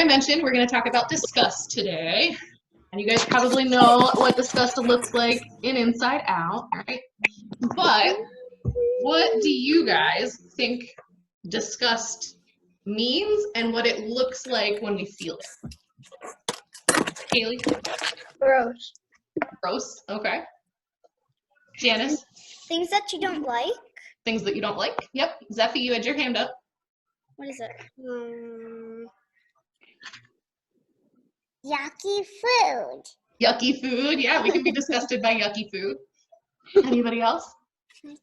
mentioned, we're going to talk about disgust today. And you guys probably know what disgust looks like in Inside Out, right? But what do you guys think disgust means and what it looks like when we feel it? Kaylee? Gross. Gross, okay. Janice? Things that you don't like. Things that you don't like? Yep. Zephy, you had your hand up. What is it? Yucky food. Yucky food. Yeah, we can be disgusted by yucky food. Anybody else? What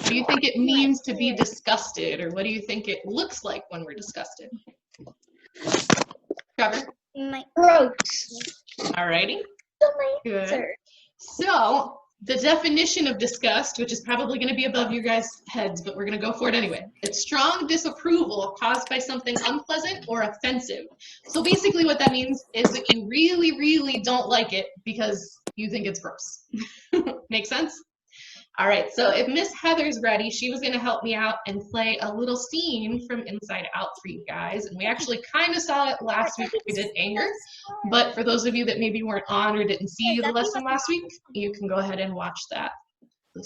do you think it means to be disgusted, or what do you think it looks like when we're disgusted? Trevor? Gross. Alrighty. Good. So, the definition of disgust, which is probably going to be above you guys' heads, but we're going to go for it anyway. It's strong disapproval caused by something unpleasant or offensive. So basically what that means is that you really, really don't like it because you think it's gross. Make sense? All right, so if Miss Heather's ready, she was going to help me out and play a little scene from Inside Out for you guys. And we actually kind of saw it last week when we did anger. But for those of you that maybe weren't on or didn't see the lesson last week, you can go ahead and watch that.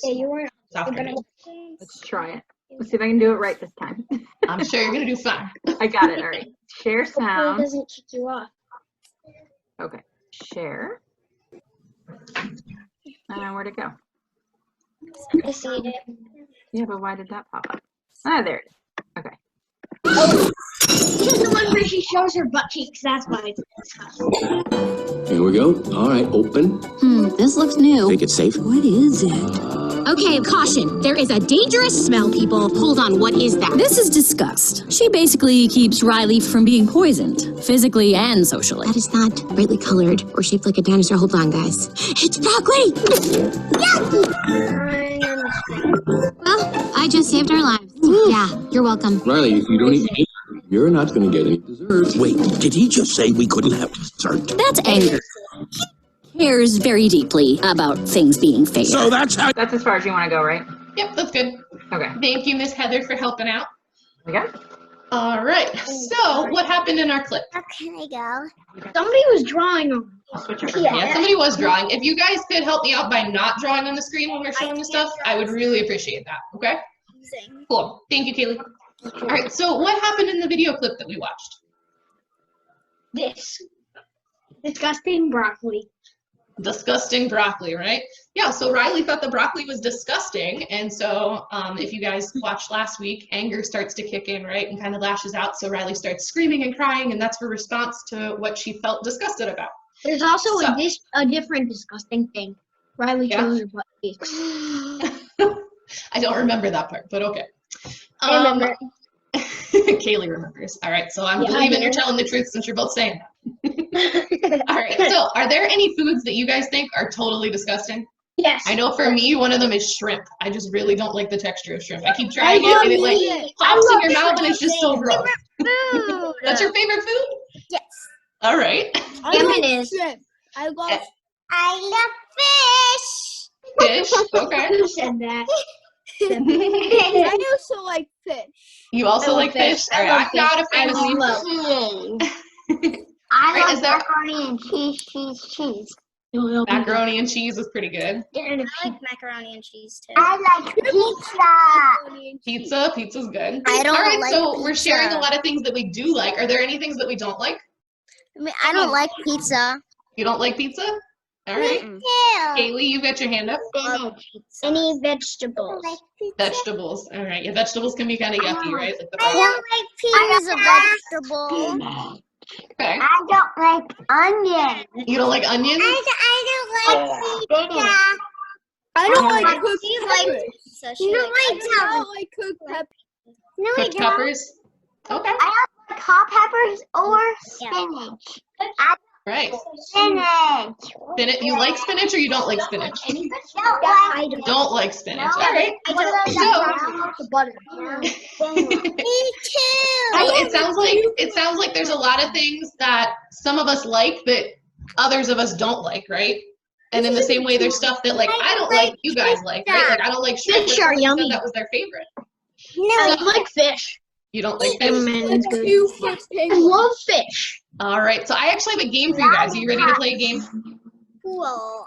Yeah, you weren't. Let's try it. Let's see if I can do it right this time. I'm sure you're going to do fine. I got it. All right. Share sound. It doesn't kick you off. Okay. Share. Where'd it go? I see it. Yeah, but why did that pop up? Ah, there it is. Okay. This is the one where she shows her butt cheeks. That's why it's disgusting. Here we go. All right, open. This looks new. Think it's safe? What is it? Okay, caution. There is a dangerous smell, people. Hold on, what is that? This is Disgust. She basically keeps Riley from being poisoned, physically and socially. That is not brightly colored or shaped like a dinosaur. Hold on, guys. It's broccoli! Well, I just saved our lives. Yeah, you're welcome. Riley, if you don't eat dinner, you're not going to get any dessert. Wait, did he just say we couldn't have dessert? That's anger. He cares very deeply about things being fair. So that's how... That's as far as you want to go, right? Yep, that's good. Okay. Thank you, Miss Heather, for helping out. Okay. All right, so what happened in our clip? How can I go? Somebody was drawing on. I'll switch over. Yeah, somebody was drawing. If you guys could help me out by not drawing on the screen when we're showing the stuff, I would really appreciate that, okay? Cool. Thank you, Kaylee. All right, so what happened in the video clip that we watched? This. Disgusting broccoli. Disgusting broccoli, right? Yeah, so Riley thought the broccoli was disgusting, and so if you guys watched last week, anger starts to kick in, right, and kind of lashes out, so Riley starts screaming and crying, and that's her response to what she felt disgusted about. There's also a different disgusting thing. Riley shows her butt cheeks. I don't remember that part, but okay. I remember. Kaylee remembers. All right, so I'm believing you're telling the truth since you're both saying that. All right, so are there any foods that you guys think are totally disgusting? Yes. I know for me, one of them is shrimp. I just really don't like the texture of shrimp. I keep trying it, and it like pops in your mouth, and it's just so gross. That's your favorite food? Yes. All right. It is. I love fish. Fish. Okay. Who said that? I also like fish. You also like fish? All right. I'm not a fan of seafood. I love macaroni and cheese. Macaroni and cheese is pretty good. I like macaroni and cheese too. I like pizza. Pizza's good. I don't All right, like so pizza. we're sharing a lot of things that we do like. Are there any things that we don't like? I mean, I don't like pizza. You don't like pizza? All right. Kaylee, you got your hand up. Any vegetables. Vegetables. All right. Yeah, vegetables can be kind of yucky, right? Like the I don't like peas as a vegetable. Okay. I don't like onions. You don't like onions? I don't like pizza. I don't like cooked peppers. You don't like cooked peppers. No, I Cooked don't. peppers? Okay. I don't like hot peppers or spinach. Right. Spinach. You like spinach or you don't like spinach? I Don't like spinach. All right. Me too. So it sounds like there's a lot of things that some of us like that others of us don't like, right? And in the same way, there's stuff that like I don't like, you guys like, right? Like I don't like shrimp. Fish are yummy. That was their favorite. No, I like fish. You don't like fish? I love fish. All right, so I actually have a game for you guys. Are you ready to play a game? Well,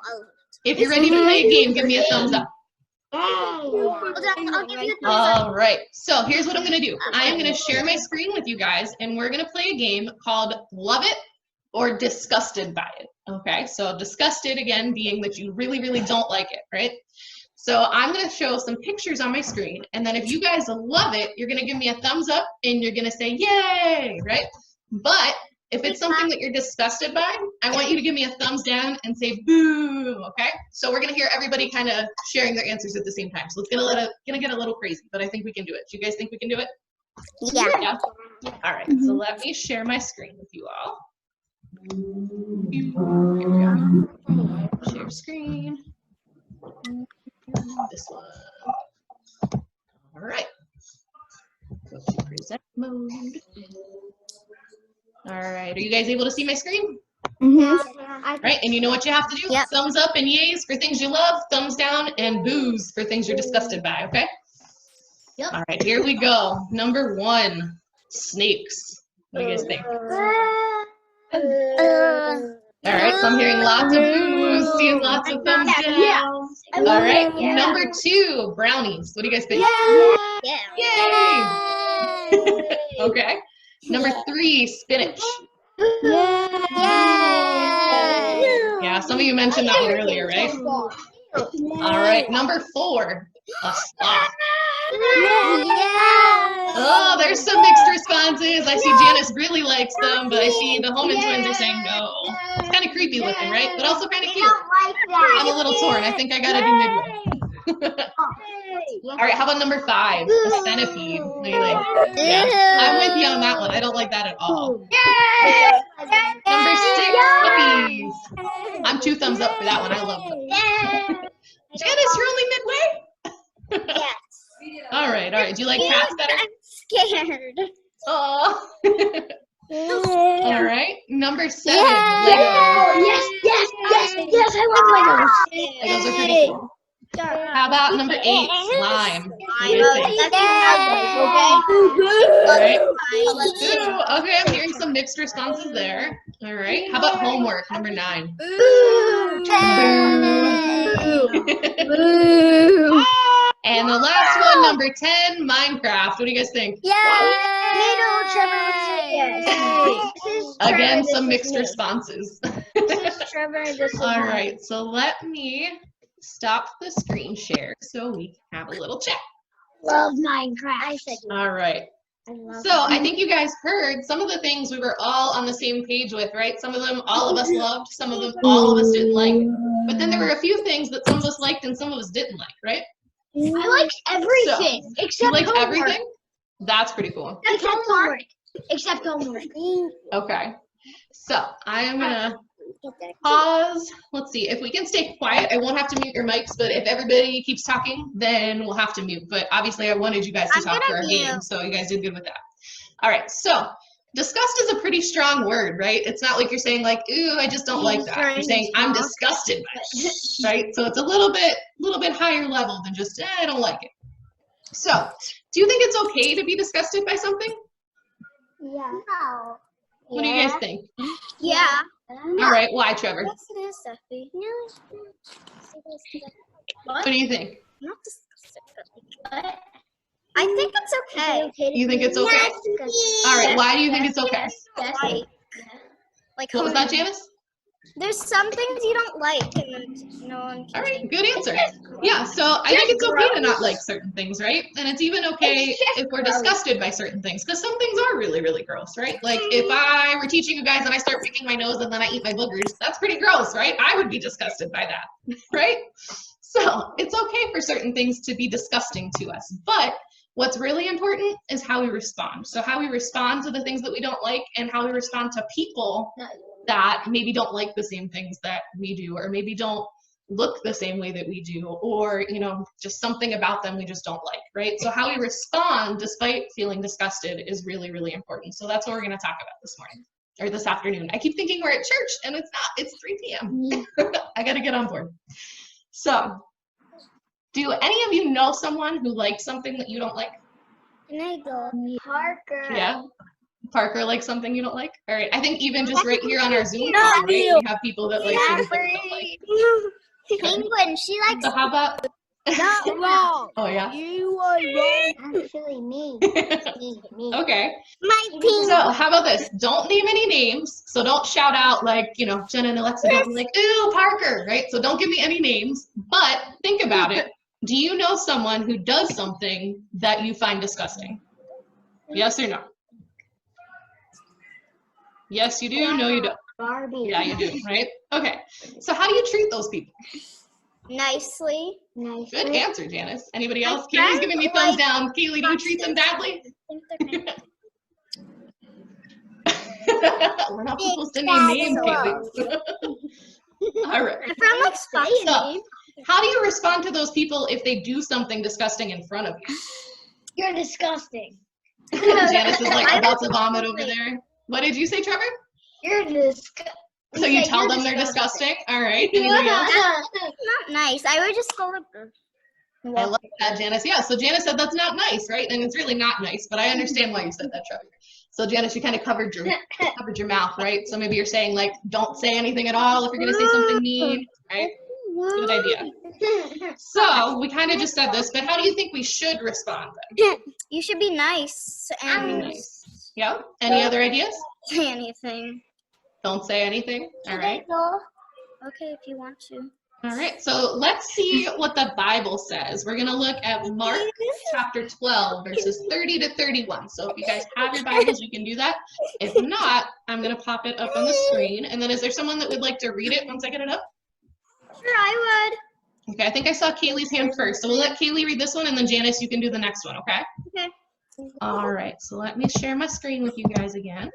If you're ready to play a game, give me a thumbs up. I'll give you a All right, so here's what I'm gonna do. I am gonna share my screen with you guys, and we're gonna play a game called Love It or Disgusted by It. Okay, so disgusted, again, being that you really, really don't like it, right? So I'm gonna show some pictures on my screen, and then if you guys love it, you're gonna give me a thumbs up, and you're gonna say, yay, right? But if it's something that you're disgusted by, I want you to give me a thumbs down and say boo, okay? So we're gonna hear everybody kind of sharing their answers at the same time. So it's gonna get a little crazy, but I think we can do it. Do you guys think we can do it? Yeah. All right, so let me share my screen with you all. Here we go. Share screen. This one. All right. Go to present mode. All right, are you guys able to see my screen? Right, and you know what you have to do? Yep. Thumbs up and yays for things you love, thumbs down and boos for things you're disgusted by, okay? Yep. All right, here we go. Number 1, snakes. What do you guys think? All right, so I'm hearing lots of boos, seeing lots of thumbs down. Yeah. All right, number 2, brownies. What do you guys think? Yay! Okay. Number 3, spinach. Yeah, some of you mentioned that one earlier, right? All right, number 4, a sloth. Oh, there's some mixed responses. I see Janice really likes them, but I see the Holman twins are saying no. It's kind of creepy looking, right? But also kind of cute. I'm a little torn. I think I gotta do midway. All right, how about number 5, a centipede? What do you think? Yeah, I'm with you on that one. I don't like that at all. Number 6, puppies. I'm 2 thumbs up for that one. I love them. Janice, you're only midway? Yes. All right. Do you like cats better? I'm scared. Oh. All right. Number 7, Oh, Legos. yes, I like Legos. Legos are pretty cool. How about number 8, slime? What do you think? All right. Ooh, okay, I'm hearing some mixed responses there. All right. How about homework? Number 9. And the last one, number 10, Minecraft. What do you guys think? Again, some mixed responses. All right, so let me stop the screen share so we can have a little chat. Love Minecraft. All right. So I think you guys heard some of the things we were all on the same page with, right? Some of them all of us loved, some of them all of us didn't like. But then there were a few things that some of us liked and some of us didn't like, right? I like everything So, except you like homework. everything? That's pretty cool. Except homework. Okay. So I am gonna pause. Let's see if we can stay quiet. I won't have to mute your mics, but if everybody keeps talking, then we'll have to mute. But obviously, I wanted you guys to talk for our game, so you guys did good with that. All right. So disgust is a pretty strong word, right? It's not like you're saying like, "Ooh, I just don't like that." You're saying, "I'm disgusted by it," right? So it's a little bit higher level than just, "I don't like it." So, do you think it's okay to be disgusted by something? Yeah. What do you guys think? Yeah. All right. Why, Trevor? Yes, it is, Sophie. What do you think? Not disgusting, but I think it's okay. You think it's okay? All right. Why do you think it's okay? Like, What was that, Janice? there's some things you don't like, and no one All right, good answer. Yeah, so I think it's okay to not like certain things, right? And it's even okay if we're disgusted by certain things, because some things are really, really gross, right? Like if I were teaching you guys and I start picking my nose and then I eat my boogers, that's pretty gross, right? I would be disgusted by that, right? So it's okay for certain things to be disgusting to us, but what's really important is how we respond. So how we respond to the things that we don't like and how we respond to people that maybe don't like the same things that we do, or maybe don't look the same way that we do, or, you know, just something about them we just don't like, right? So how we respond despite feeling disgusted is really, really important. So that's what we're going to talk about this morning, or this afternoon. I keep thinking we're at church, and it's not. It's 3 p.m. I got to get on board. So do any of you know someone who likes something that you don't like? Can I go? Parker. Yeah. Parker likes something you don't like? All right. I think even just right here on our Zoom No, call, right, you. we have people that like things that we don't like. Penguin, she likes So how about? Not wrong. Oh yeah. You are wrong. actually me. Me. Okay. My penguin. So how about this? Don't name any names. So don't shout out like, you know, Jenna and Alexa don't be like, ooh, Parker, right? So don't give me any names. But think about it. Do you know someone who does something that you find disgusting? Yes or no? Yes, you do. No, you don't. Barbie. Yeah, you do, right? Okay. So how do you treat those people? Nicely. Good answer, Janice. Anybody My else? Kaylee's giving me thumbs friend down. Kaylee, do you treat them badly? We're not supposed to name names, Kaylee. All right. My friend likes spicy. So, how do you respond to those people if they do something disgusting in front of you? You're disgusting. Janice is like about to vomit over there. What did you say, Trevor? You're disgusting. So you tell them they're disgusting? All right. Anybody else? Not nice. I would just go with this. I love that, Janice. Yeah, so Janice said that's not nice, right? And it's really not nice, but I understand why you said that, Trevor. So Janice, you kind of covered your mouth, right? So maybe you're saying like, don't say anything at all if you're gonna say something mean, right? Good idea. So we kind of just said this, but how do you think we should respond then? You should be nice and Nice. Yeah. Any other ideas? say anything. Don't say anything. All right. Okay, if you want to. All right. So let's see what the Bible says. We're gonna look at Mark chapter 12, verses 30 to 31. So if you guys have your Bibles, you can do that. If not, I'm gonna pop it up on the screen. And then is there someone that would like to read it once I get it up? Sure, I would. Okay, I think I saw Kaylee's hand first. So we'll let Kaylee read this one, and then Janice, you can do the next one, okay? Okay. All right, so let me share my screen with you guys again.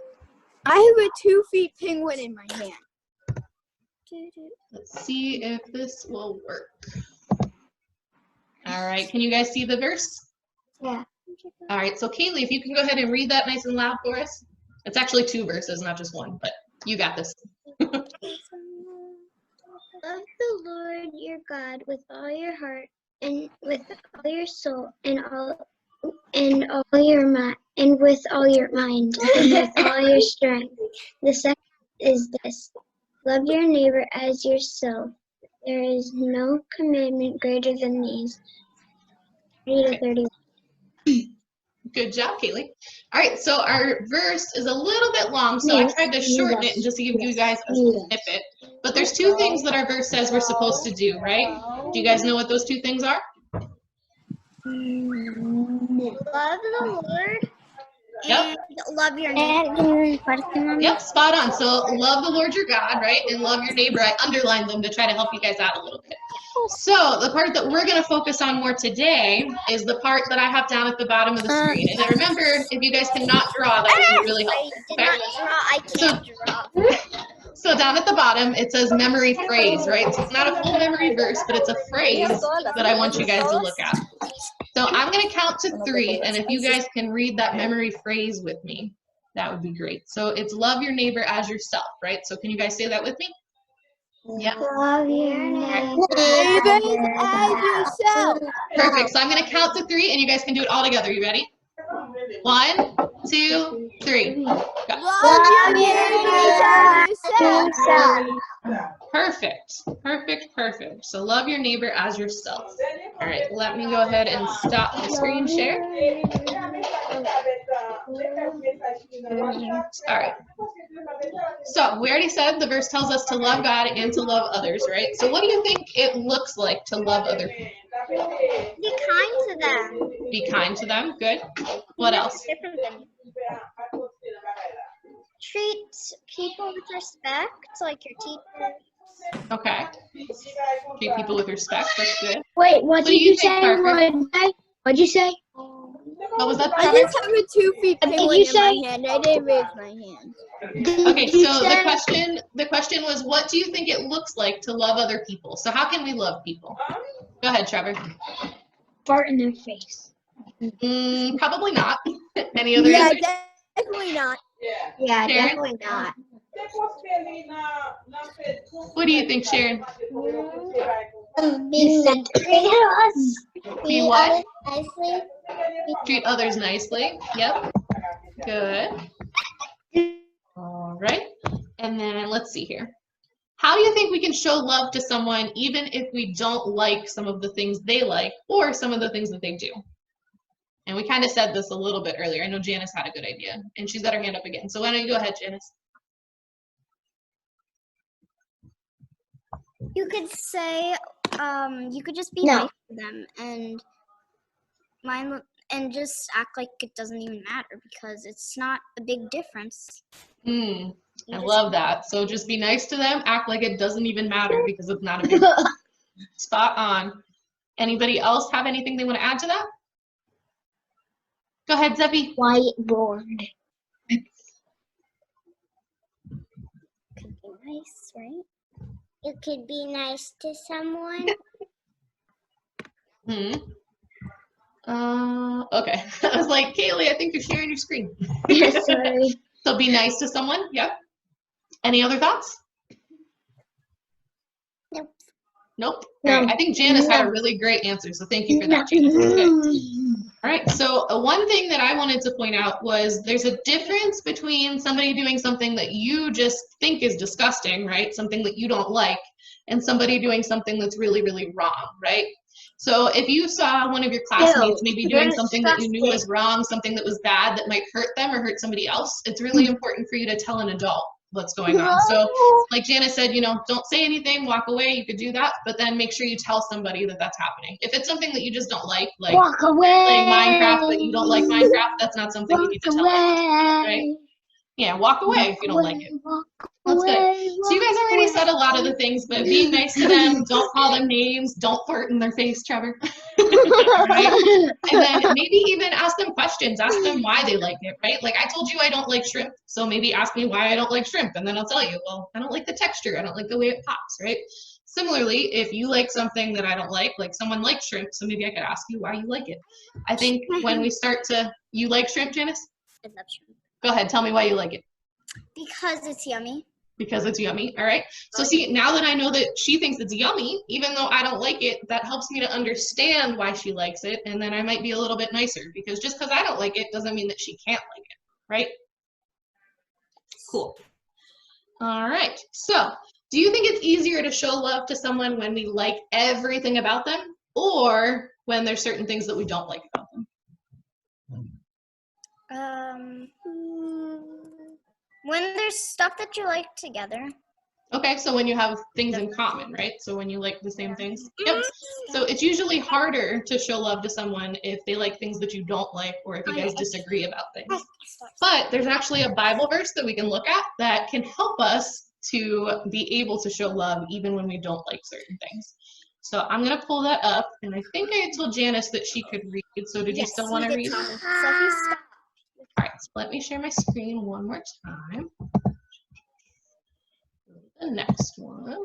I have a 2 feet penguin in my hand. Let's see if this will work. All right, can you guys see the verse? Yeah. All right, so Kaylee, if you can go ahead and read that nice and loud for us. It's actually 2 verses, not just 1, but you got this. Love the Lord your God with all your heart and with all your soul and all your mind and with all your mind and with all your strength. The second is this: love your neighbor as yourself. There is no commandment greater than these. 30 to 31. Good job, Kaylee. All right, so our verse is a little bit long, so I tried to shorten it and just give you guys a snippet. But there's 2 things that our verse says we're supposed to do, right? Do you guys know what those 2 things are? Love the Lord Yep. and love your neighbor. Yep, spot on. So love the Lord your God, right? And love your neighbor. I underlined them to try to help you guys out a little bit. So the part that we're going to focus on more today is the part that I have down at the bottom of the screen. And then remember, if you guys cannot draw, that would be really helpful. I did not draw. I can't draw. So down at the bottom, it says memory phrase, right? So it's not a full memory verse, but it's a phrase that I want you guys to look at. So I'm going to count to 3, and if you guys can read that memory phrase with me, that would be great. So it's love your neighbor as yourself, right? So can you guys say that with me? Yeah. Love your neighbor as yourself. Perfect. So I'm going to count to 3, and you guys can do it all together. You ready? 1, 2, 3. Go. Love your neighbor as yourself. Perfect. Perfect. Perfect. So love your neighbor as yourself. All right. Let me go ahead and stop the screen share. All right. So we already said the verse tells us to love God and to love others, right? So what do you think it looks like to love other people? Be kind to them. Be kind to them. Good. What else? Different than you. Treat people with respect, like your teachers. Okay. Treat people with respect. That's good. Wait, what do you think, Parker? What'd you say? What was that? I Trevor? just have a 2 feet penguin in my hand. I didn't raise my hand. Okay, so the question was, what do you think it looks like to love other people? So how can we love people? Go ahead, Trevor. Fart in their face. Probably not. Any other Yeah, answers? definitely not. Yeah, Sharon? definitely not. What do you think, Sharon? Be sent. Be what? Nicely. Treat others nicely. Yep. Good. All right. And then let's see here. How do you think we can show love to someone even if we don't like some of the things they like or some of the things that they do? And we kind of said this a little bit earlier. I know Janice had a good idea, and she's got her hand up again. So why don't you go ahead, Janice? You could say, you could just be nice to them and just act like it doesn't even matter because it's not a big difference. I love that. So just be nice to them, act like it doesn't even matter because it's not a big deal. Spot on. Anybody else have anything they want to add to that? Go ahead, Zeppi. Whiteboard. Could be nice, right? You could be nice to someone. Okay. I was like, Kaylee, I think you're sharing your screen. Sorry. So be nice to someone. Yep. Any other thoughts? Nope. Nope. No. All right. I think Janice had a really great answer, so thank you for that, Janice. Okay. All right. So one thing that I wanted to point out was there's a difference between somebody doing something that you just think is disgusting, right? Something that you don't like, and somebody doing something that's really, really wrong, right? So if you saw one of your classmates maybe doing something that you knew was wrong, something that was bad that might hurt them or hurt somebody else, it's really important for you to tell an adult what's going on. So like Janice said, you know, don't say anything, walk away, you could do that, but then make sure you tell somebody that that's happening. If it's something that you just don't like walk away. Playing Minecraft, but you don't like Minecraft, that's not something you need to tell anyone, right? Yeah, walk away if you don't like it. That's good. So you guys already said a lot of the things, but being nice to them, don't call them names, don't flirt in their face, Trevor. Right? And then maybe even ask them questions, ask them why they like it, right? Like I told you I don't like shrimp, so maybe ask me why I don't like shrimp, and then I'll tell you, well, I don't like the texture, I don't like the way it pops, right? Similarly, if you like something that I don't like someone likes shrimp, so maybe I could ask you why you like it. I think when we start to, you like shrimp, Janice? I love shrimp. Go ahead, tell me why you like it. Because it's yummy. Because it's yummy, all right? So see, now that I know that she thinks it's yummy, even though I don't like it, that helps me to understand why she likes it, and then I might be a little bit nicer, because just because I don't like it doesn't mean that she can't like it, right? Cool. All right, so do you think it's easier to show love to someone when we like everything about them, or when there's certain things that we don't like about them? When there's stuff that you like together. Okay, so when you have things in common, right? So when you like the same things. Yep. So it's usually harder to show love to someone if they like things that you don't like, or if you guys disagree about things. But there's actually a Bible verse that we can look at that can help us to be able to show love even when we don't like certain things. So I'm going to pull that up, and I think I told Janice that she could read. So did you still want to read? All right, so let me share my screen one more time. The next one.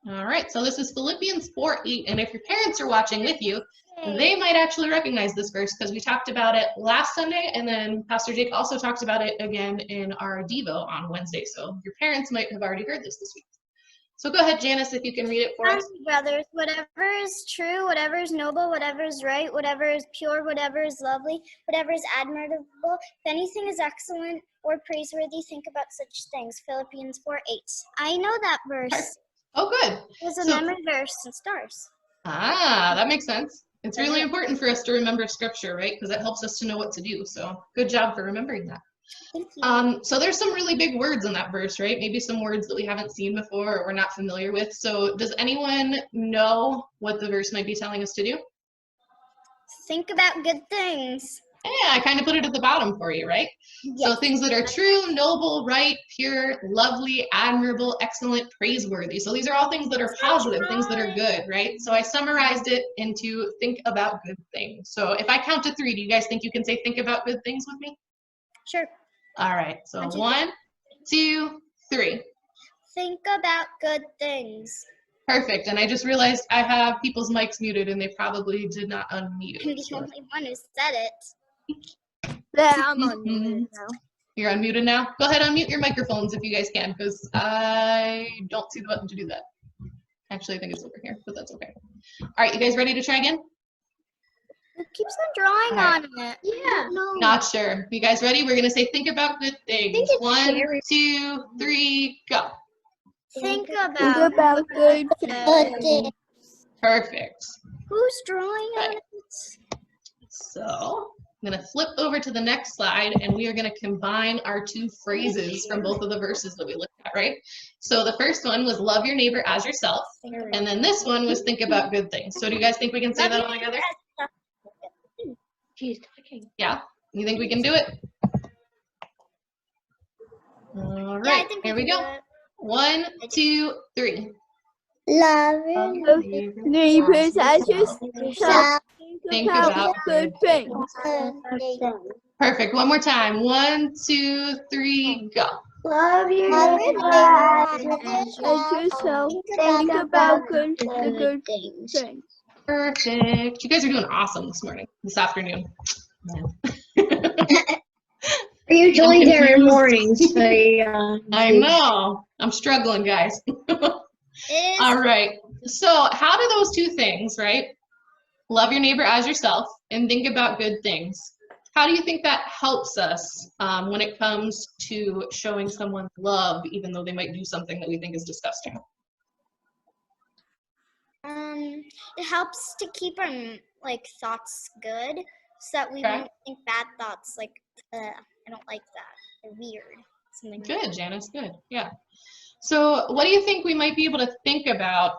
All right, so this is Philippians 4:8, and if your parents are watching with you, they might actually recognize this verse because we talked about it last Sunday, and then Pastor Jake also talked about it again in our Devo on Wednesday. So your parents might have already heard this week. So go ahead, Janice, if you can read it for us. Brothers, whatever is true, whatever is noble, whatever is right, whatever is pure, whatever is lovely, whatever is admirable, if anything is excellent or praiseworthy, think about such things. Philippians 4:8. I know that verse. Oh, good. It's a memory verse in stars. Ah, that makes sense. It's really important for us to remember scripture, right? Because it helps us to know what to do. So good job for remembering that. Thank you. So there's some really big words in that verse, right? Maybe some words that we haven't seen before or we're not familiar with. So does anyone know what the verse might be telling us to do? Think about good things. Yeah, I kind of put it at the bottom for you, right? Yes. So things that are true, noble, right, pure, lovely, admirable, excellent, praiseworthy. So these are all things that are positive, things that are good, right? So I summarized it into think about good things. So if I count to 3, do you guys think you can say think about good things with me? Sure. All right, so 1, 2, 3. Think about good things. Perfect, and I just realized I have people's mics muted and they probably did not unmute. I'm the only one who said it. Yeah, I'm unmuted now. You're unmuted now? Go ahead, unmute your microphones if you guys can, because I don't see the button to do that. Actually, I think it's over here, but that's okay. All right, you guys ready to try again? Who keeps on drawing All right. on it? Yeah. No. Not sure. You guys ready? We're gonna say think about good things. it's 1, cherry. 2, 3, go. Think about good things. Perfect. Who's drawing on it? So I'm gonna flip over to the next slide and we are gonna combine our two phrases from both of the verses that we looked at, right? So the first one was love your neighbor as yourself. And then this one was think about good things. So do you guys think we can say that all together? She's talking. Yeah? You think we can do it? All right, Yeah, I think here we go. 1, 2, 3. Love your neighbors as yourself. Think about good things. Perfect. One more time. 1, 2, 3, go. Love your neighbor as yourself. Think about good things. Perfect. You guys are doing awesome this afternoon. We're usually there in mornings, so yeah. I know. I'm struggling, guys. All right. So how do those two things, right? Love your neighbor as yourself and think about good things. How do you think that helps us when it comes to showing someone love, even though they might do something that we think is disgusting? It helps to keep our thoughts good, so that we won't think bad thoughts like, I don't like that. They're weird. Something like Good, Janice. Good. Yeah. So what do you think we might be able to think about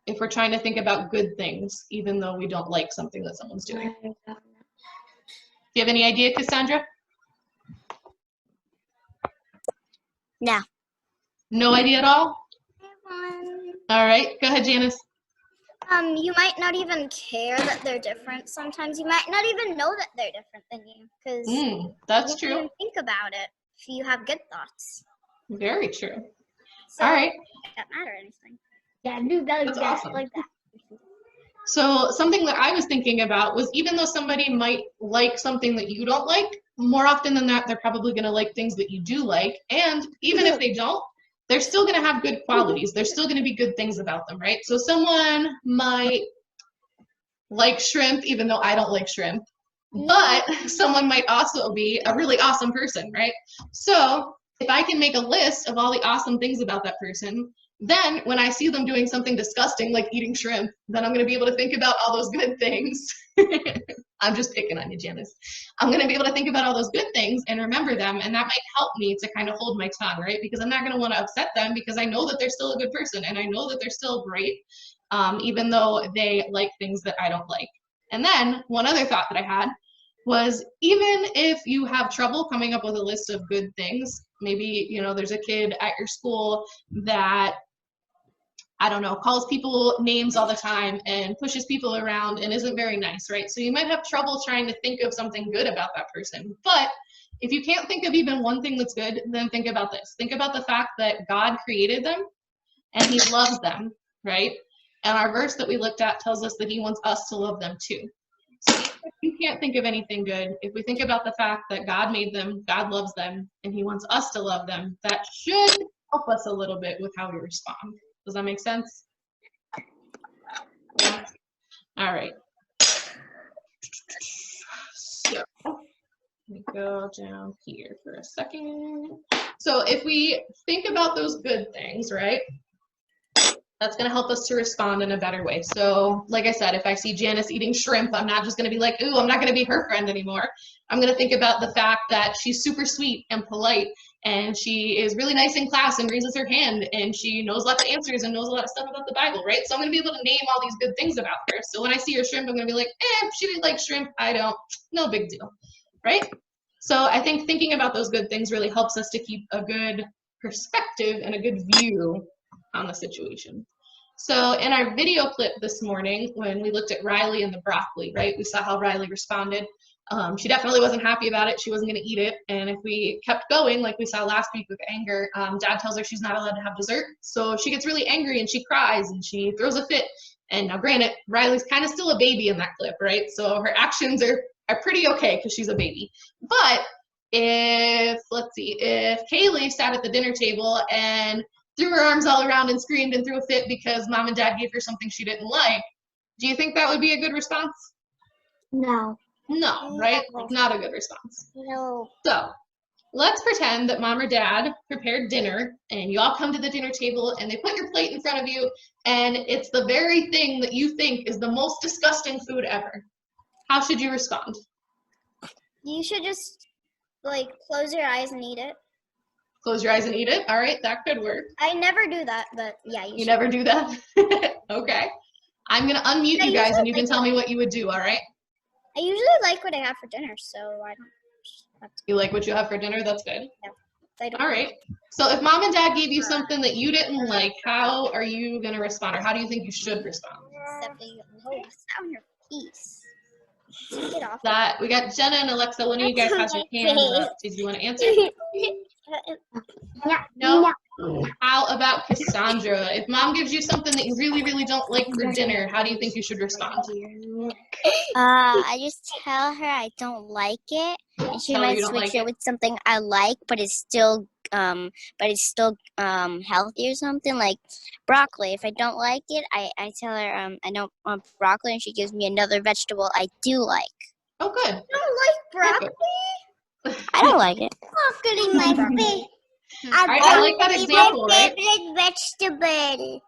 if we're trying to think about good things, even though we don't like something that someone's doing? Do you have any idea, Cassandra? No. No idea at all? All right. Go ahead, Janice. You might not even care that they're different. Sometimes you might not even know that they're different than you, because that's you true. don't even think about it if you have good thoughts. Very true. So, all right. It doesn't matter anything. Yeah, do that That's like awesome. that. Like that. So something that I was thinking about was even though somebody might like something that you don't like, more often than not, they're probably going to like things that you do like. And even if they don't, they're still going to have good qualities. There's still going to be good things about them, right? So someone might like shrimp, even though I don't like shrimp, but someone might also be a really awesome person, right? So if I can make a list of all the awesome things about that person, then when I see them doing something disgusting like eating shrimp, then I'm going to be able to think about all those good things. I'm just picking on you, Janice. I'm going to be able to think about all those good things and remember them, and that might help me to kind of hold my tongue, right? Because I'm not going to want to upset them because I know that they're still a good person and I know that they're still great, even though they like things that I don't like. And then one other thought that I had was even if you have trouble coming up with a list of good things, maybe, you know, there's a kid at your school that, I don't know, calls people names all the time and pushes people around and isn't very nice, right? So you might have trouble trying to think of something good about that person. But if you can't think of even one thing that's good, then think about this. Think about the fact that God created them and he loves them, right? And our verse that we looked at tells us that he wants us to love them too. So if you can't think of anything good, if we think about the fact that God made them, God loves them, and he wants us to love them, that should help us a little bit with how we respond. Does that make sense? Yeah. All right. So let me go down here for a second. So if we think about those good things, right, that's going to help us to respond in a better way. So like I said, if I see Janice eating shrimp, I'm not just going to be like, ooh, I'm not going to be her friend anymore. I'm going to think about the fact that she's super sweet and polite, and she is really nice in class and raises her hand, and she knows lots of answers and knows a lot of stuff about the Bible, right? So I'm going to be able to name all these good things about her. So when I see her shrimp, I'm going to be like, she didn't like shrimp. I don't. No big deal, right? So I think thinking about those good things really helps us to keep a good perspective and a good view on the situation. So in our video clip this morning, when we looked at Riley and the broccoli, right, we saw how Riley responded. She definitely wasn't happy about it. She wasn't going to eat it. And if we kept going, like we saw last week with anger, Dad tells her she's not allowed to have dessert. So she gets really angry and she cries and she throws a fit. And now granted, Riley's kind of still a baby in that clip, right? So her actions are pretty okay because she's a baby. But if Kaylee sat at the dinner table and threw her arms all around and screamed and threw a fit because Mom and Dad gave her something she didn't like, do you think that would be a good response? No. No, right? Like, not a good response. No. So let's pretend that mom or dad prepared dinner and you all come to the dinner table and they put your plate in front of you and it's the very thing that you think is the most disgusting food ever. How should you respond? You should just like close your eyes and eat it. Close your eyes and eat it? All right, that could work. I never do that, but yeah, you should. Never do that? Okay. I'm going to unmute you guys and you can tell me what you would do, all right? I usually like what I have for dinner, so I don't have to. You like what you have for dinner? That's good. I don't. All right. So if mom and dad gave you something that you didn't like, how are you going to respond, or how do you think you should respond? On your piece. Get off. That we got Jenna and Alexa. One of you guys has your hand up. Did you want to answer? No. How about Cassandra? If mom gives you something that you really, really don't like for dinner, how do you think you should respond? I just tell her I don't like it, and she might switch it with something I like, but it's still healthy or something, like broccoli. If I don't like it, I tell her I don't want broccoli, and she gives me another vegetable I do like. Oh, good. You don't like broccoli? I don't like it. Broccoli, my favorite. I like that example, right? Vegetable.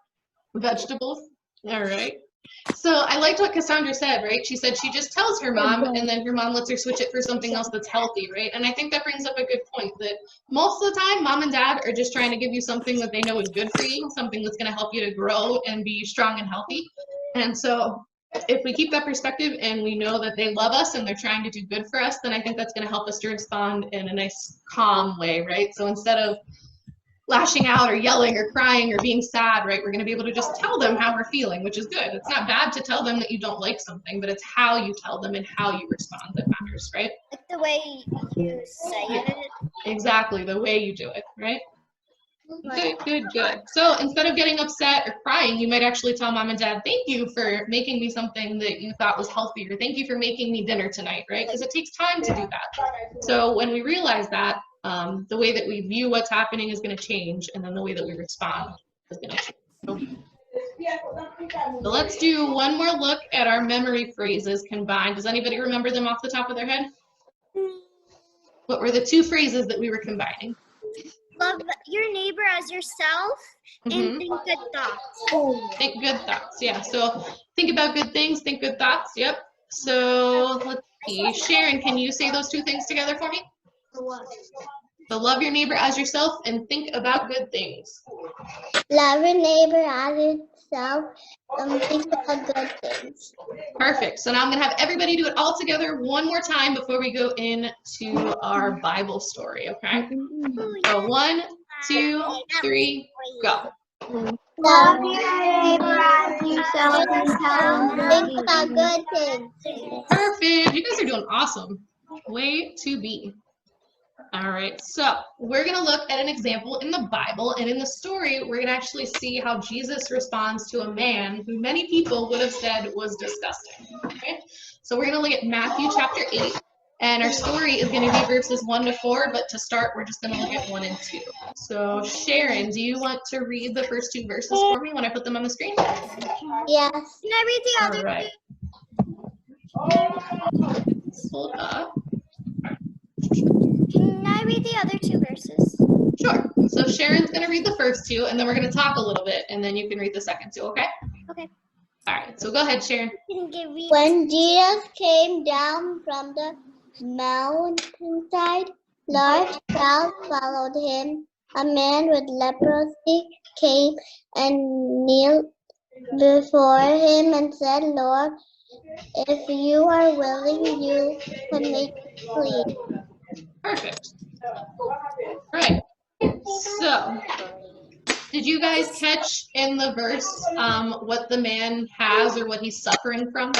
Vegetables. All right. So I liked what Cassandra said, right? She said she just tells her mom, and then her mom lets her switch it for something else that's healthy, right? And I think that brings up a good point that most of the time, mom and dad are just trying to give you something that they know is good for you, something that's going to help you to grow and be strong and healthy. And so if we keep that perspective and we know that they love us and they're trying to do good for us, then I think that's going to help us to respond in a nice, calm way, right? So instead of lashing out or yelling or crying or being sad, right, we're going to be able to just tell them how we're feeling, which is good. It's not bad to tell them that you don't like something, but it's how you tell them and how you respond that matters, right? Like the way you say it. Exactly, the way you do it, right? Good. So instead of getting upset or crying, you might actually tell mom and dad, thank you for making me something that you thought was healthy, or thank you for making me dinner tonight, right? Because it takes time to do that. So when we realize that, the way that we view what's happening is going to change, and then the way that we respond is going to change. So let's do one more look at our memory phrases combined. Does anybody remember them off the top of their head? What were the two phrases that we were combining? Love your neighbor as yourself and think good thoughts. Think good thoughts, yeah. So think about good things, think good thoughts, yep. So let's see. Sharon, can you say those two things together for me? So love your neighbor as yourself and think about good things. Love your neighbor as yourself and think about good things. Perfect. So now I'm going to have everybody do it all together one more time before we go into our Bible story, okay? So 1, 2, 3, go. Love your neighbor as yourself and think about good things. Perfect. You guys are doing awesome. Way to be. All right, so we're going to look at an example in the Bible, and in the story, we're going to actually see how Jesus responds to a man who many people would have said was disgusting. Okay, so we're going to look at Matthew chapter 8, and our story is going to be verses 1 to 4, but to start, we're just going to look at 1 and 2. So Sharon, do you want to read the first two verses for me when I put them on the screen? Yes. Can I read the other two? Hold up. Can I read the other two verses? Sure. So Sharon's going to read the first two, and then we're going to talk a little bit, and then you can read the second two, okay? Okay. All right, so go ahead, Sharon. When Jesus came down from the mountainside, large crowds followed him. A man with leprosy came and kneeled before him and said, Lord, if you are willing, you can make me clean. Perfect. Right. So, did you guys catch in the verse what the man has or what he's suffering from?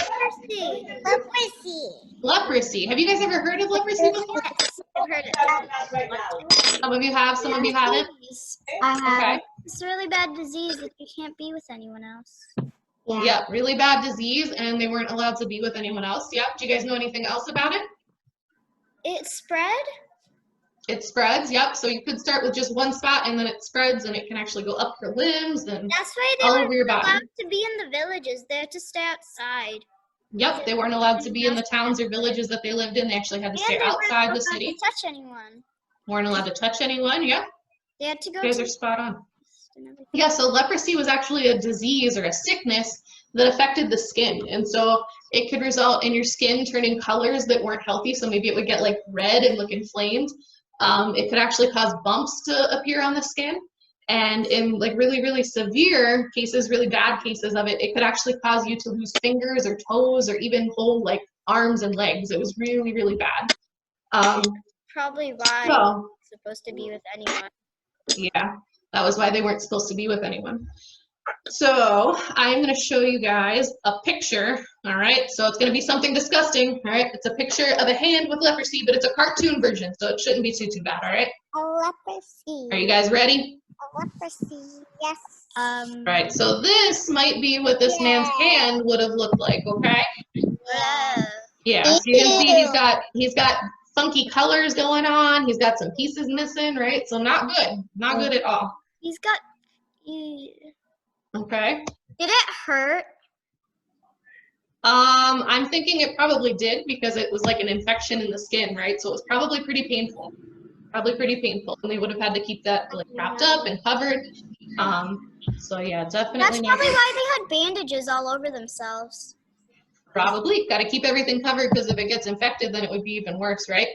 Leprosy. Leprosy. Have you guys ever heard of leprosy before? I've heard it. Some of you have, some of you haven't. I have. Okay. It's a really bad disease that you can't be with anyone else. Yeah, really bad disease, and they weren't allowed to be with anyone else. Yep. Do you guys know anything else about it? It spread? It spreads, yep. So you could start with just one spot, and then it spreads, and it can actually go up your limbs and That's why they all weren't over your body. allowed to be in the villages. They had to stay outside. Yep, they weren't allowed to be in the towns or villages that they lived in. They actually had to stay outside the city. They weren't allowed to touch anyone. Weren't allowed to touch anyone, yeah. They had to go You guys to are spot on. Yeah, so leprosy was actually a disease or a sickness that affected the skin. And so it could result in your skin turning colors that weren't healthy. So maybe it would get like red and look inflamed. It could actually cause bumps to appear on the skin. And in like really, really severe cases, really bad cases of it, it could actually cause you to lose fingers or toes or even whole like arms and legs. It was really, really bad. Probably why So, it's supposed to be with anyone. yeah, that was why they weren't supposed to be with anyone. So I'm going to show you guys a picture, all right? So it's going to be something disgusting, all right? It's a picture of a hand with leprosy, but it's a cartoon version, so it shouldn't be too bad, all right? A leprosy. Are you guys ready? A leprosy, yes. All right, so this might be what this man's hand would have looked like, okay? Yeah, so you can see he's got funky colors going on. He's got some pieces missing, right? So not good at all. He's got. Okay. Did it hurt? I'm thinking it probably did because it was like an infection in the skin, right? So it was probably pretty painful. And they would have had to keep that like wrapped up and covered. So yeah, definitely. That's probably why they had bandages all over themselves. Probably. Got to keep everything covered because if it gets infected, then it would be even worse, right?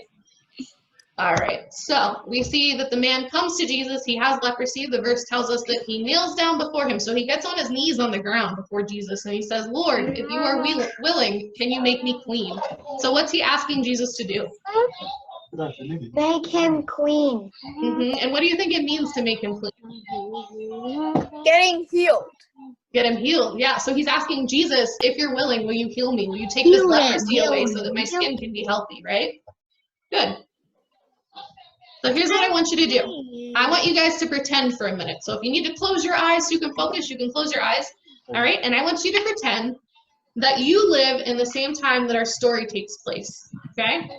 All right. So we see that the man comes to Jesus. He has leprosy. The verse tells us that he kneels down before him. So he gets on his knees on the ground before Jesus and he says, Lord, if you are willing, can you make me clean? So what's he asking Jesus to do? Make him clean. And what do you think it means to make him clean? Getting healed. Get him healed. Yeah, so he's asking Jesus, if you're willing, will you heal me? Will you take this leprosy away so that my skin can be healthy, right? Good. So here's what I want you to do. I want you guys to pretend for a minute. So if you need to close your eyes so you can focus, you can close your eyes. All right, and I want you to pretend that you live in the same time that our story takes place, okay?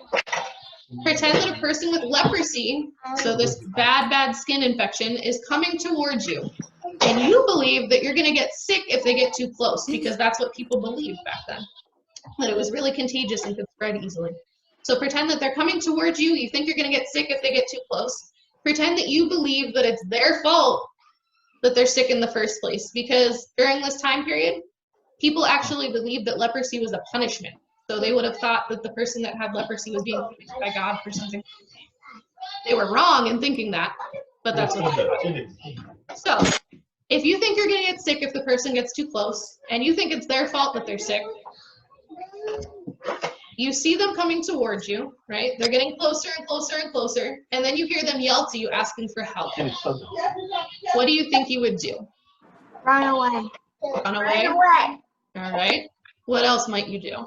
Pretend that a person with leprosy, so this bad skin infection, is coming towards you. And you believe that you're going to get sick if they get too close, because that's what people believed back then, that it was really contagious and could spread easily. So pretend that they're coming towards you. You think you're going to get sick if they get too close. Pretend that you believe that it's their fault that they're sick in the first place, because during this time period, people actually believed that leprosy was a punishment. So they would have thought that the person that had leprosy was being punished by God for something. They were wrong in thinking that, but that's what they thought. So if you think you're going to get sick if the person gets too close, and you think it's their fault that they're sick, you see them coming towards you, right? They're getting closer and closer and closer, and then you hear them yell to you asking for help. What do you think you would do? Run away. Run away? All right. What else might you do?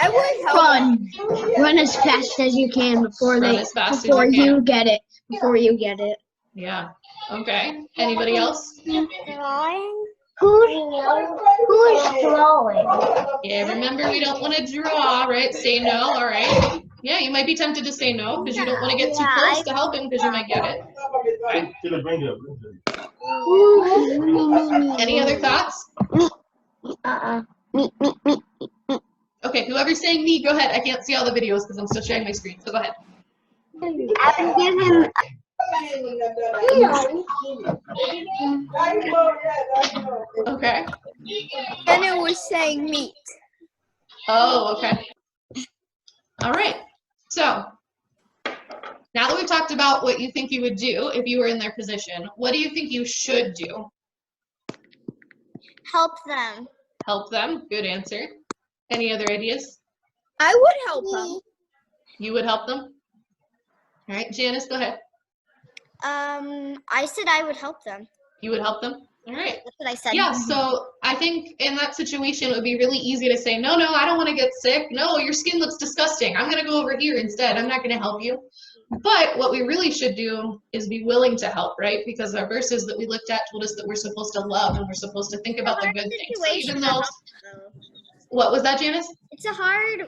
I would help. Run as fast as you can before you get it. Before you get it. Yeah. Okay. Anybody else? Drawing? Who's drawing? Yeah, remember we don't want to draw, right? Say no, all right? Yeah, you might be tempted to say no because you don't want to get too close to help him because you might get it. Right. Any other thoughts? Me. Okay, whoever's saying me, go ahead. I can't see all the videos because I'm still sharing my screen, so go ahead. I would give him. Okay. Anna was saying meat. Oh, okay. All right. So now that we've talked about what you think you would do if you were in their position, what do you think you should do? Help them. Help them. Good answer. Any other ideas? I would help them. You would help them? All right, Janice, go ahead. I said I would help them. You would help them? All right. That's what I said. Yeah, so I think in that situation, it would be really easy to say, no, I don't want to get sick. No, your skin looks disgusting. I'm going to go over here instead. I'm not going to help you. But what we really should do is be willing to help, right? Because our verses that we looked at told us that we're supposed to love and we're supposed to think about the good things. So even though, what was that, Janice? It's a hard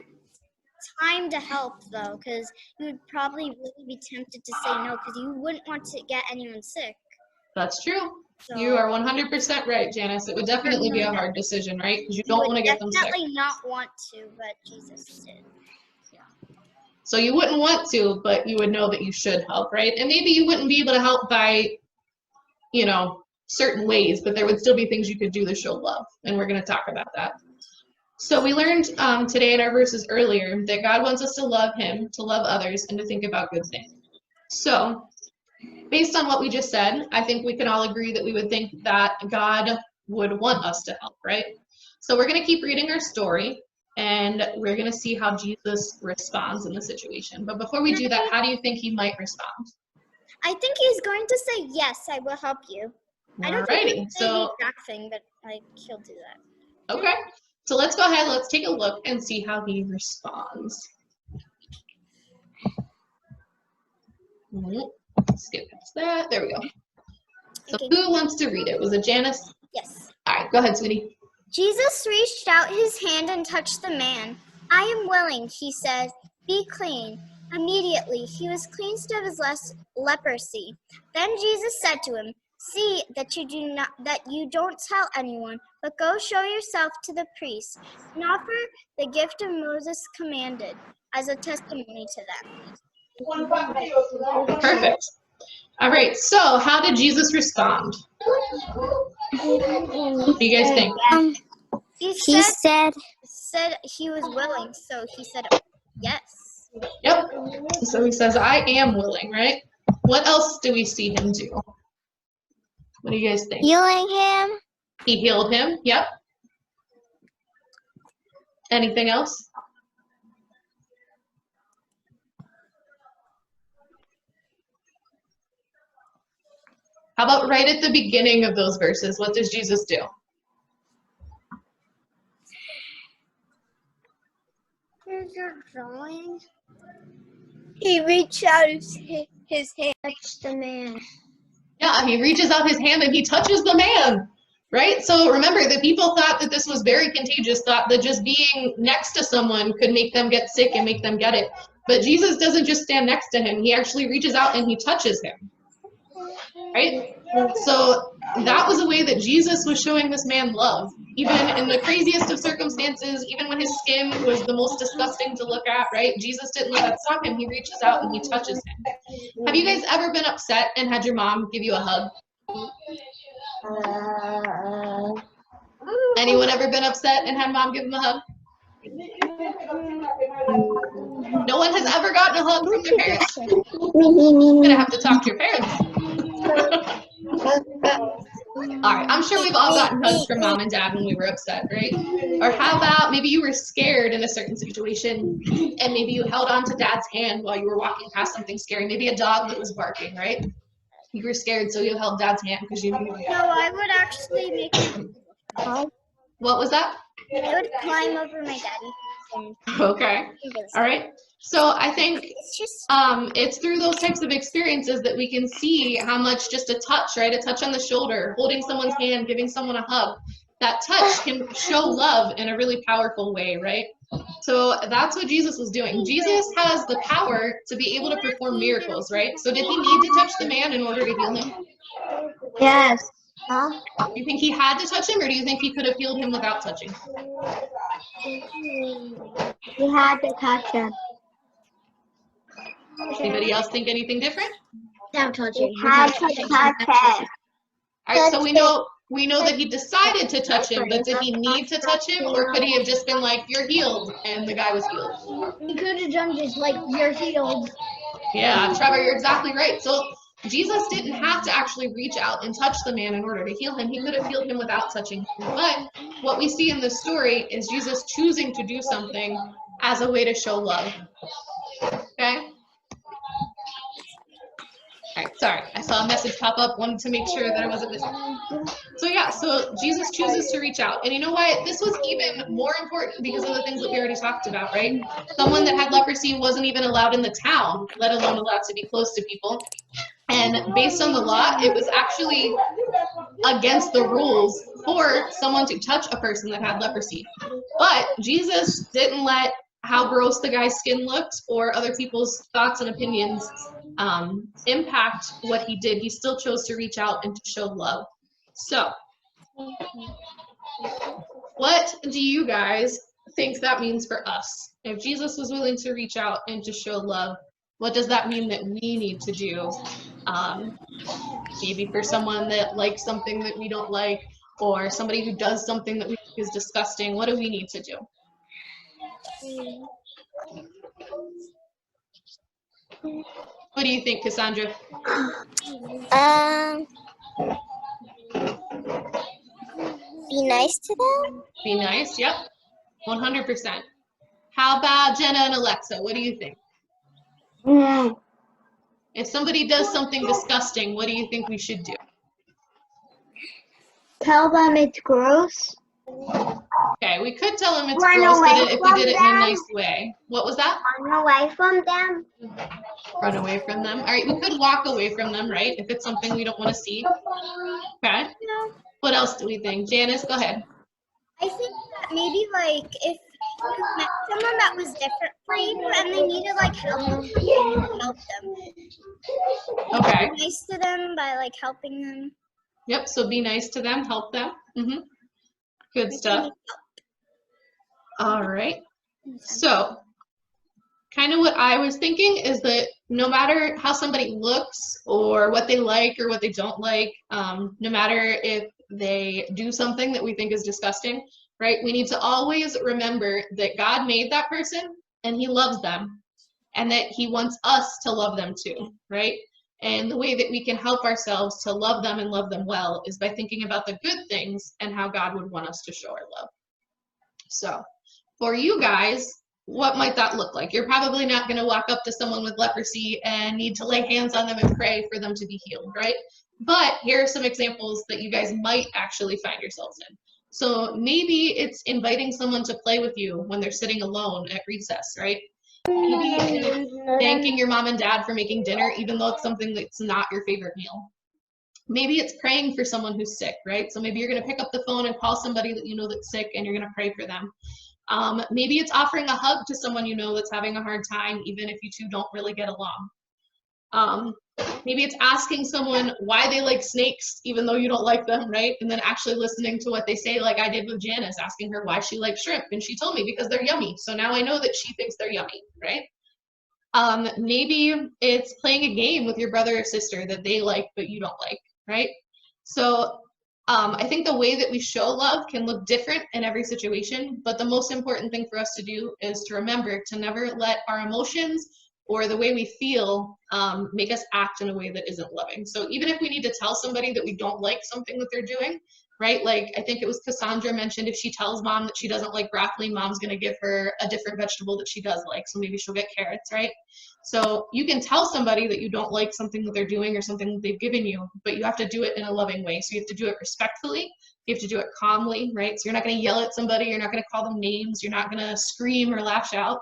time to help, though, because you would probably really be tempted to say no because you wouldn't want to get anyone sick. That's true. So You are 100% right, Janice. It would definitely be a hard decision, right? Because you don't want to get them sick. Definitely not want to, but Jesus did. So you wouldn't want to, but you would know that you should help, right? And maybe you wouldn't be able to help by, you know, certain ways, but there would still be things you could do to show love. And we're going to talk about that. So we learned today in our verses earlier that God wants us to love him, to love others, and to think about good things. So based on what we just said, I think we can all agree that we would think that God would want us to help, right? So we're going to keep reading our story, and we're going to see how Jesus responds in the situation. But before we do that, how do you think he might respond? I think he's going to say, yes, I will help you. I don't think he'll say the exact thing, but like he'll do that. Okay. So let's go ahead, let's take a look and see how he responds. Skip past that. There we go. So who wants to read it? Was it Janice? Yes. All right, go ahead, sweetie. Jesus reached out his hand and touched the man. I am willing, he said. Be clean. Immediately, he was cleansed of his leprosy. Then Jesus said to him, see that you don't tell anyone, but go show yourself to the priest and offer the gift of Moses commanded as a testimony to them. Perfect. All right, so how did Jesus respond? What do you guys think? He said he was willing, so he said yes. Yep. So he says, I am willing, right? What else do we see him do? What do you guys think? Healing him. He healed him, yep. Anything else? How about right at the beginning of those verses? What does Jesus do? Here's your drawing. He reached out his hand. Touch the man. Yeah, he reaches out his hand and he touches the man, right? So remember, the people thought that this was very contagious, thought that just being next to someone could make them get sick and make them get it. But Jesus doesn't just stand next to him. He actually reaches out and he touches him, right? So that was a way that Jesus was showing this man love, even in the craziest of circumstances, even when his skin was the most disgusting to look at, right? Jesus didn't let that stop him. He reaches out and he touches him. Have you guys ever been upset and had your mom give you a hug? Anyone ever been upset and had mom give them a hug? No one has ever gotten a hug from their parents? You're gonna have to talk to your parents. All right, I'm sure we've all gotten hugs from mom and dad when we were upset, right? Or how about maybe you were scared in a certain situation and maybe you held on to dad's hand while you were walking past something scary, maybe a dog that was barking, right? You were scared, so you held dad's hand because you knew. No, I would actually make him. What was that? I would climb over my daddy. Okay. All right. So I think it's through those types of experiences that we can see how much just a touch, right? A touch on the shoulder, holding someone's hand, giving someone a hug, that touch can show love in a really powerful way, right? So that's what Jesus was doing. Jesus has the power to be able to perform miracles, right? So did he need to touch the man in order to heal him? Yes. Do you think he had to touch him, or do you think he could have healed him without touching? He had to touch him. Anybody else think anything different? Without touching. He had to touch him. All right, so we know that he decided to touch him, but did he need to touch him, or could he have just been like, you're healed, and the guy was healed? He could have done just like, you're healed. Yeah, Trevor, you're exactly right. So Jesus didn't have to actually reach out and touch the man in order to heal him. He could have healed him without touching him. But what we see in this story is Jesus choosing to do something as a way to show love. Okay? All right, sorry, I saw a message pop up, wanted to make sure that I wasn't missing. So yeah, so Jesus chooses to reach out. And you know what? This was even more important because of the things that we already talked about, right? Someone that had leprosy wasn't even allowed in the town, let alone allowed to be close to people. And based on the law, it was actually against the rules for someone to touch a person that had leprosy. But Jesus didn't let how gross the guy's skin looked or other people's thoughts and opinions impact what he did. He still chose to reach out and to show love. So, what do you guys think that means for us? If Jesus was willing to reach out and to show love, what does that mean that we need to do? Maybe for someone that likes something that we don't like, or somebody who does something that we think is disgusting, what do we need to do? What do you think, Cassandra? Be nice to them. Be nice, yep, 100%. How about Jenna and Alexa? What do you think? If somebody does something disgusting, what do you think we should do? Tell them it's gross. Okay, we could tell them it's gross, but if we did it in a nice way. What was that? Run away from them. Run away from them. All right, we could walk away from them, right? If it's something we don't want to see. Okay. What else do we think? Janice, go ahead. I think that maybe like if you met someone that was different from you and they needed like help, help them. Okay. Be nice to them by like helping them. Yep, so be nice to them, help them. Good stuff. All right. So, kind of what I was thinking is that no matter how somebody looks or what they like or what they don't like, no matter if they do something that we think is disgusting, right? We need to always remember that God made that person and he loves them and that he wants us to love them too, right? And the way that we can help ourselves to love them and love them well is by thinking about the good things and how God would want us to show our love. So for you guys, what might that look like? You're probably not going to walk up to someone with leprosy and need to lay hands on them and pray for them to be healed, right? But here are some examples that you guys might actually find yourselves in. So maybe it's inviting someone to play with you when they're sitting alone at recess, right? Maybe it's thanking your mom and dad for making dinner, even though it's something that's not your favorite meal. Maybe it's praying for someone who's sick, right? So maybe you're going to pick up the phone and call somebody that you know that's sick and you're going to pray for them. Maybe it's offering a hug to someone you know that's having a hard time, even if you two don't really get along. Maybe it's asking someone why they like snakes, even though you don't like them, right? And then actually listening to what they say, like I did with Janice, asking her why she likes shrimp. And she told me because they're yummy. So now I know that she thinks they're yummy, right? Maybe it's playing a game with your brother or sister that they like, but you don't like, right? So I think the way that we show love can look different in every situation, but the most important thing for us to do is to remember to never let our emotions or the way we feel make us act in a way that isn't loving. So even if we need to tell somebody that we don't like something that they're doing, right? Like I think it was Cassandra mentioned, if she tells mom that she doesn't like broccoli, mom's gonna give her a different vegetable that she does like. So maybe she'll get carrots, right? So you can tell somebody that you don't like something that they're doing or something that they've given you, but you have to do it in a loving way. So you have to do it respectfully. You have to do it calmly, right? So you're not gonna yell at somebody, you're not gonna call them names, you're not gonna scream or lash out.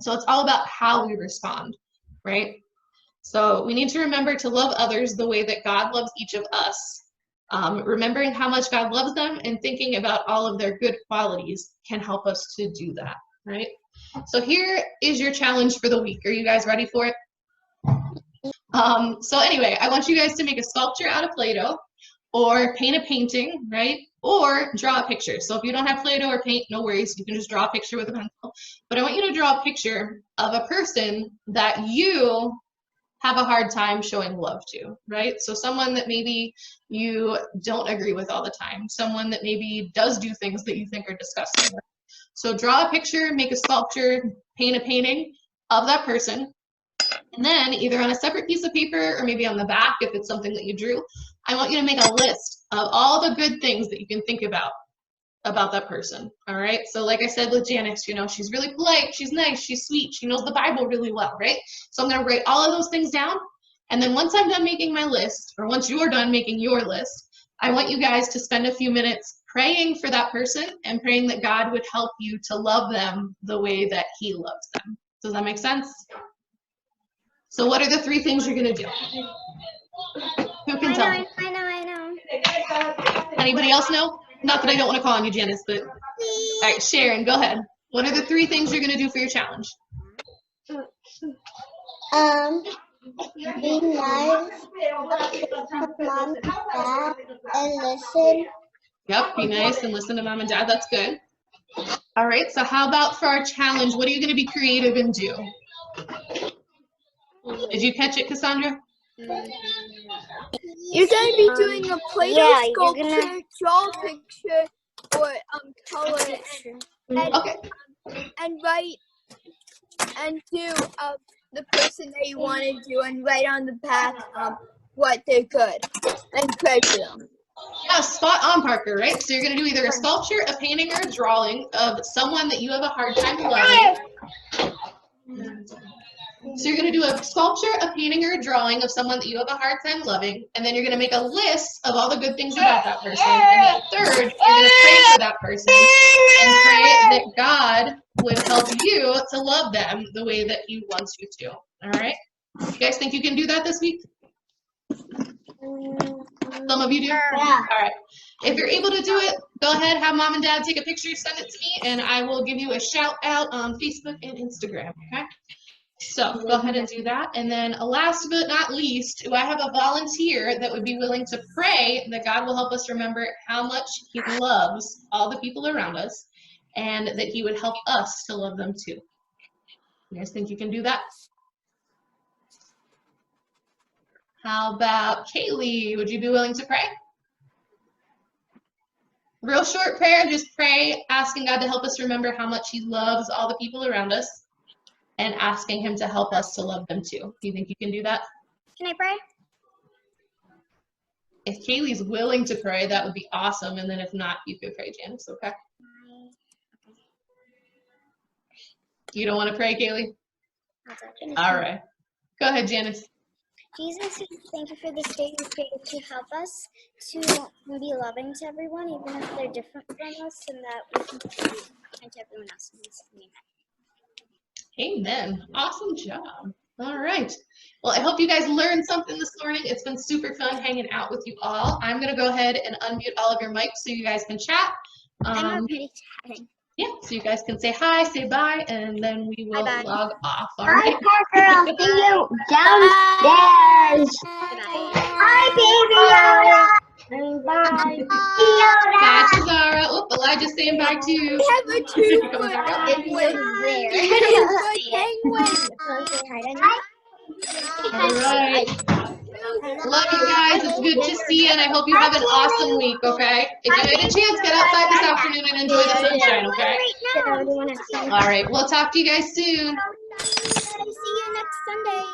So it's all about how we respond, right? So we need to remember to love others the way that God loves each of us. Remembering how much God loves them and thinking about all of their good qualities can help us to do that, right? So here is your challenge for the week. Are you guys ready for it? So anyway, I want you guys to make a sculpture out of Play-Doh or paint a painting, right? Or draw a picture. So if you don't have Play-Doh or paint, no worries. You can just draw a picture with a pencil. But I want you to draw a picture of a person that you have a hard time showing love to, right? So someone that maybe you don't agree with all the time. Someone that maybe does do things that you think are disgusting. So draw a picture, make a sculpture, paint a painting of that person. And then either on a separate piece of paper or maybe on the back, if it's something that you drew, I want you to make a list of all the good things that you can think about that person. All right. So like I said with Janice, you know, she's really polite, she's nice, she's sweet, she knows the Bible really well, right? So I'm going to write all of those things down. And then once I'm done making my list, or once you're done making your list, I want you guys to spend a few minutes praying for that person and praying that God would help you to love them the way that he loves them. Does that make sense? So what are the 3 things you're going to do? Who can tell me? I know. Anybody else know? Not that I don't want to call on you, Janice, but... All right, Sharon, go ahead. What are the 3 things you're going to do for your challenge? Be nice. Mom, Dad, and listen. Yep, be nice and listen to mom and dad. That's good. All right, so how about for our challenge? What are you going to be creative and do? Did you catch it, Cassandra? You're gonna be doing a Play-Doh sculpture, draw a picture, or color it, and write and do the person that you want to do, and write on the back what they're good, and pray for them. Yeah, spot on, Parker, right? So you're going to do either a sculpture, a painting, or a drawing of someone that you have a hard time loving. So you're going to do a sculpture, a painting, or a drawing of someone that you have a hard time loving, and then you're going to make a list of all the good things about that person. And then third, you're going to pray for that person and pray that God would help you to love them the way that He wants you to. All right? You guys think you can do that this week? Some of you do? Yeah. All right. If you're able to do it, go ahead, have mom and dad take a picture, send it to me, and I will give you a shout out on Facebook and Instagram, okay? So go ahead and do that. And then last but not least, do I have a volunteer that would be willing to pray that God will help us remember how much He loves all the people around us and that He would help us to love them too? You guys think you can do that? How about Kaylee? Would you be willing to pray? Real short prayer, just pray, asking God to help us remember how much He loves all the people around us and asking Him to help us to love them too. Do you think you can do that? Can I pray? If Kaylee's willing to pray, that would be awesome. And then if not, you could pray, Janice, okay? You don't want to pray, Kaylee? All right. Go ahead, Janice. Jesus, thank you for this day you created to help us to be loving to everyone, even if they're different from us, and that we can be kind to everyone else. Amen. Awesome job. All right. Well, I hope you guys learned something this morning. It's been super fun hanging out with you all. I'm going to go ahead and unmute all of your mics so you guys can chat. I'm already chatting. Yeah, so you guys can say hi, say bye, and then we will log off. All Hi, right? Parker. I'll see you downstairs. Hi, baby Yoda. Bye. Bye, Shazara. Oh, Elijah's saying bye too. We have a two-foot penguin. All right. Love you guys. It's good to see you, and I hope you have an awesome week, okay? If you get a chance, get outside this afternoon and enjoy the sunshine, okay? All right. We'll talk to you guys soon. See you next Sunday.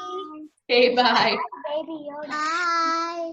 Okay, bye. Baby Yoda. Bye.